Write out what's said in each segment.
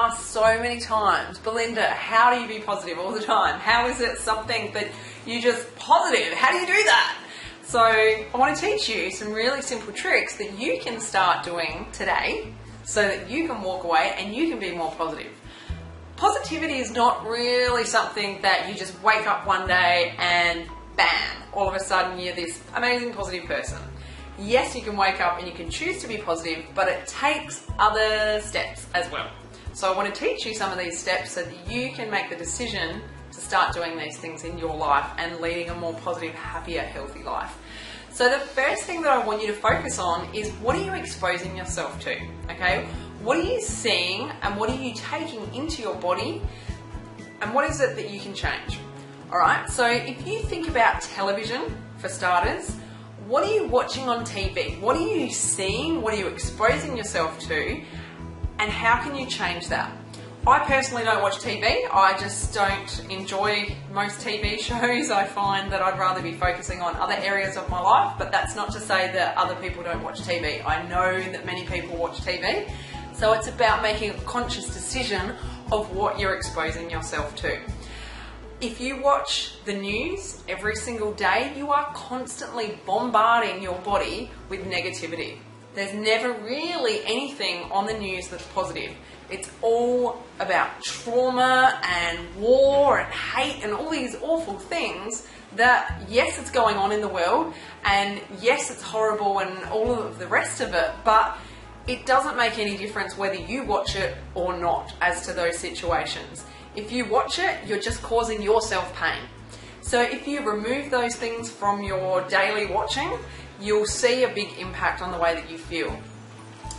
asked so many times, Belinda, how do you be positive all the time? How is it something that you just positive? How do you do that? So I want to teach you some really simple tricks that you can start doing today so that you can walk away and you can be more positive. Positivity is not really something that you just wake up one day and bam, all of a sudden you're this amazing positive person. Yes, you can wake up and you can choose to be positive, but it takes other steps as well. So I want to teach you some of these steps so that you can make the decision to start doing these things in your life and leading a more positive, happier, healthy life. So the first thing that I want you to focus on is, what are you exposing yourself to? Okay, what are you seeing and what are you taking into your body, and what is it that you can change? Alright, so if you think about television for starters, what are you watching on TV? What are you seeing? What are you exposing yourself to? And how can you change that? I personally don't watch TV. I just don't enjoy most TV shows. I find that I'd rather be focusing on other areas of my life, but that's not to say that other people don't watch TV. I know that many people watch TV. So it's about making a conscious decision of what you're exposing yourself to. If you watch the news every single day, you are constantly bombarding your body with negativity. There's never really anything on the news that's positive. It's all about trauma and war and hate and all these awful things that, yes, it's going on in the world, and yes, it's horrible and all of the rest of it, but it doesn't make any difference whether you watch it or not as to those situations. If you watch it, you're just causing yourself pain. So if you remove those things from your daily watching, you'll see a big impact on the way that you feel.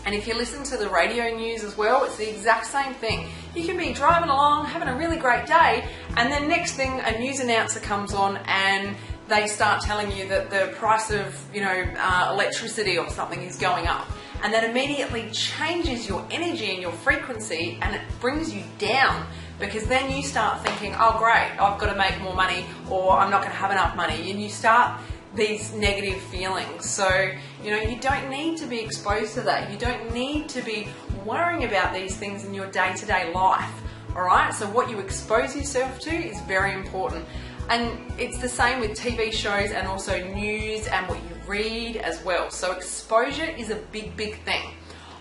And if you listen to the radio news as well, it's the exact same thing. You can be driving along, having a really great day, and then next thing a news announcer comes on and they start telling you that the price of, electricity or something is going up. And that immediately changes your energy and your frequency, and it brings you down. Because then you start thinking, oh great, I've got to make more money, or I'm not going to have enough money, and you start these negative feelings. So, you don't need to be exposed to that. You don't need to be worrying about these things in your day-to-day life. Alright, so what you expose yourself to is very important. And it's the same with TV shows and also news and what you read as well. So exposure is a big, big thing.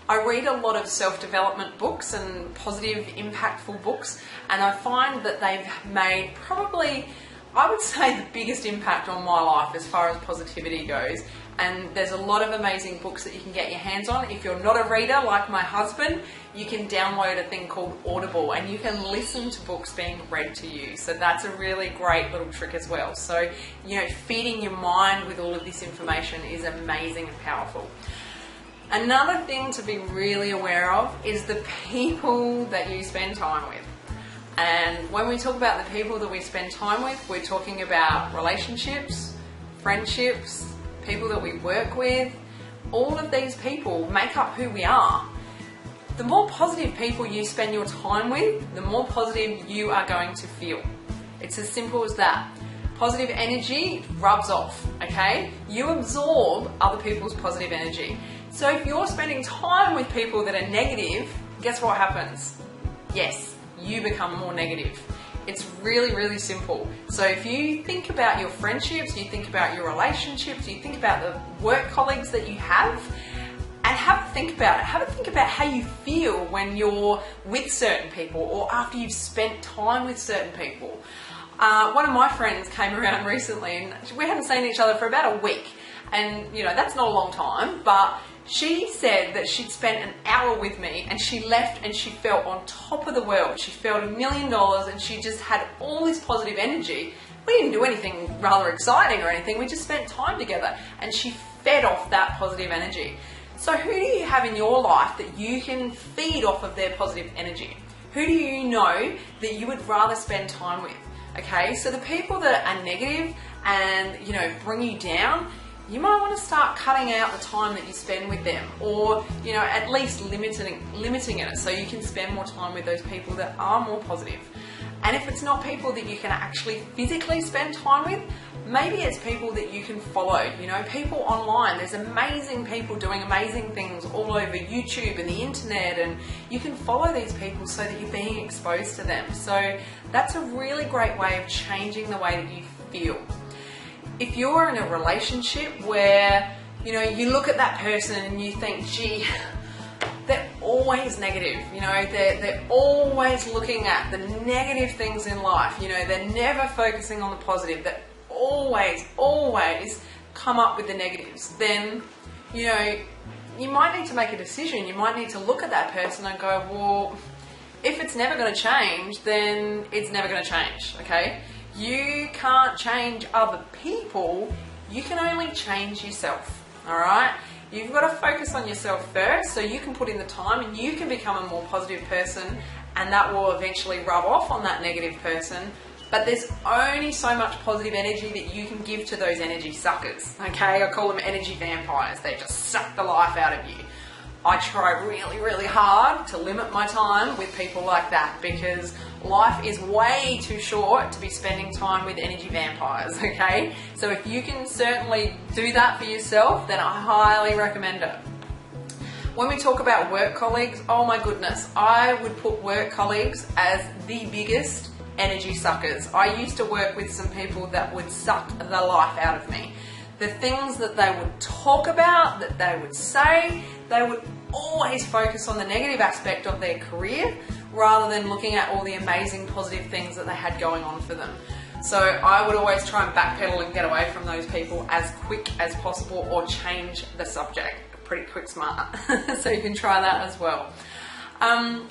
I read a lot of self-development books and positive, impactful books, and I find that they've made probably, I would say, the biggest impact on my life as far as positivity goes. And there's a lot of amazing books that you can get your hands on. If you're not a reader like my husband, you can download a thing called Audible and you can listen to books being read to you. So that's a really great little trick as well. So, feeding your mind with all of this information is amazing and powerful. Another thing to be really aware of is the people that you spend time with. And when we talk about the people that we spend time with, we're talking about relationships, friendships, people that we work with. All of these people make up who we are. The more positive people you spend your time with, the more positive you are going to feel. It's as simple as that. Positive energy rubs off, okay? You absorb other people's positive energy. So if you're spending time with people that are negative, guess what happens? Yes, you become more negative. It's really, really simple. So if you think about your friendships, you think about your relationships, you think about the work colleagues that you have, and have a think about it. Have a think about how you feel when you're with certain people or after you've spent time with certain people. One of my friends came around recently and we hadn't seen each other for about a week. And, that's not a long time, but she said that she'd spent an hour with me and she left and she felt on top of the world. She felt $1 million and she just had all this positive energy. We didn't do anything rather exciting or anything. We just spent time together and she fed off that positive energy. So who do you have in your life that you can feed off of their positive energy? Who do you know that you would rather spend time with? Okay, so the people that are negative and, bring you down, you might want to start cutting out the time that you spend with them, or at least limiting it so you can spend more time with those people that are more positive. And if it's not people that you can actually physically spend time with, maybe it's people that you can follow, people online. There's amazing people doing amazing things all over YouTube and the internet, and you can follow these people so that you're being exposed to them. So that's a really great way of changing the way that you feel. If you're in a relationship where, you look at that person and you think, gee, they're always negative, they're always looking at the negative things in life, they're never focusing on the positive, they always come up with the negatives, then, you might need to make a decision. You might need to look at that person and go, well, if it's never going to change, then it's never going to change, okay? You can't change other people, you can only change yourself, all right? You've got to focus on yourself first so you can put in the time and you can become a more positive person, and that will eventually rub off on that negative person. But there's only so much positive energy that you can give to those energy suckers, okay? I call them energy vampires. They just suck the life out of you. I try really, really hard to limit my time with people like that, because life is way too short to be spending time with energy vampires, okay? So if you can certainly do that for yourself, then I highly recommend it. When we talk about work colleagues, oh my goodness, I would put work colleagues as the biggest energy suckers. I used to work with some people that would suck the life out of me. The things that they would talk about, that they would say, they would always focus on the negative aspect of their career rather than looking at all the amazing positive things that they had going on for them. So I would always try and backpedal and get away from those people as quick as possible, or change the subject. Pretty quick smart. So you can try that as well. And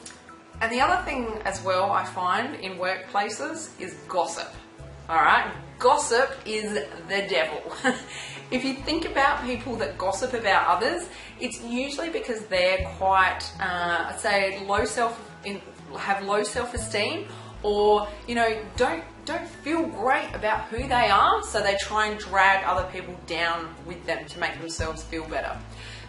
the other thing as well I find in workplaces is gossip. All right, gossip is the devil. If you think about people that gossip about others, it's usually because they're quite, I'd say, have low self-esteem, or don't feel great about who they are, so they try and drag other people down with them to make themselves feel better.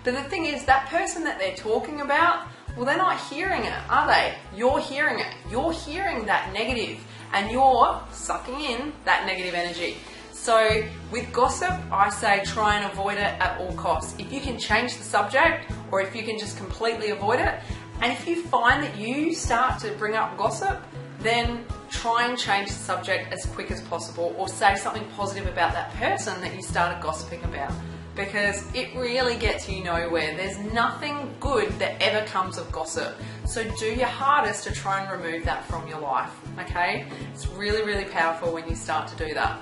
But the thing is, that person that they're talking about, well, they're not hearing it, are they? You're hearing it. You're hearing that negative, and you're sucking in that negative energy. So with gossip, I say try and avoid it at all costs. If you can change the subject, or if you can just completely avoid it, and if you find that you start to bring up gossip, then try and change the subject as quick as possible, or say something positive about that person that you started gossiping about, because it really gets you nowhere. There's nothing good that ever comes of gossip. So do your hardest to try and remove that from your life, okay? It's really, really powerful when you start to do that.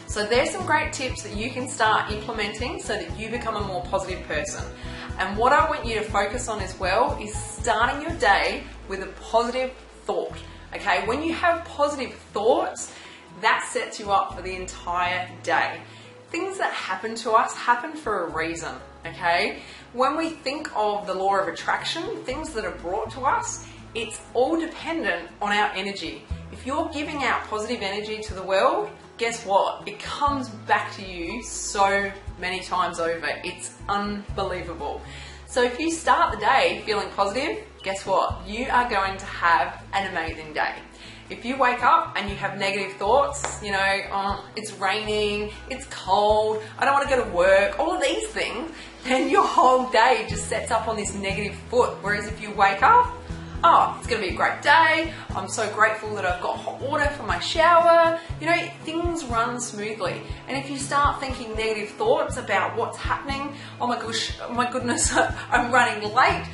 So there's some great tips that you can start implementing so that you become a more positive person. And what I want you to focus on as well is starting your day with a positive thought, okay? When you have positive thoughts, that sets you up for the entire day. Things that happen to us happen for a reason, okay? When we think of the law of attraction, things that are brought to us, it's all dependent on our energy. If you're giving out positive energy to the world, guess what? It comes back to you so many times over. It's unbelievable. So if you start the day feeling positive, guess what? You are going to have an amazing day. If you wake up and you have negative thoughts, oh, it's raining, it's cold, I don't want to go to work, all of these things, then your whole day just sets up on this negative foot. Whereas if you wake up, oh, it's going to be a great day, I'm so grateful that I've got hot water for my shower, things run smoothly. And if you start thinking negative thoughts about what's happening, oh my goodness, I'm running late,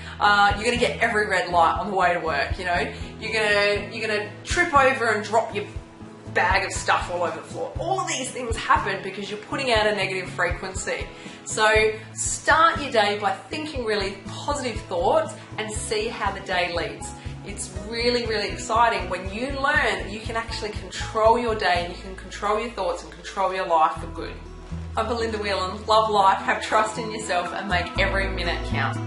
you're going to get every red light on the way to work, you're going to trip over and drop your bag of stuff all over the floor. All of these things happen because you're putting out a negative frequency. So start your day by thinking really positive thoughts and see how the day leads. It's really, really exciting when you learn that you can actually control your day and you can control your thoughts and control your life for good. I'm Belinda Whelan. Love life, have trust in yourself, and make every minute count.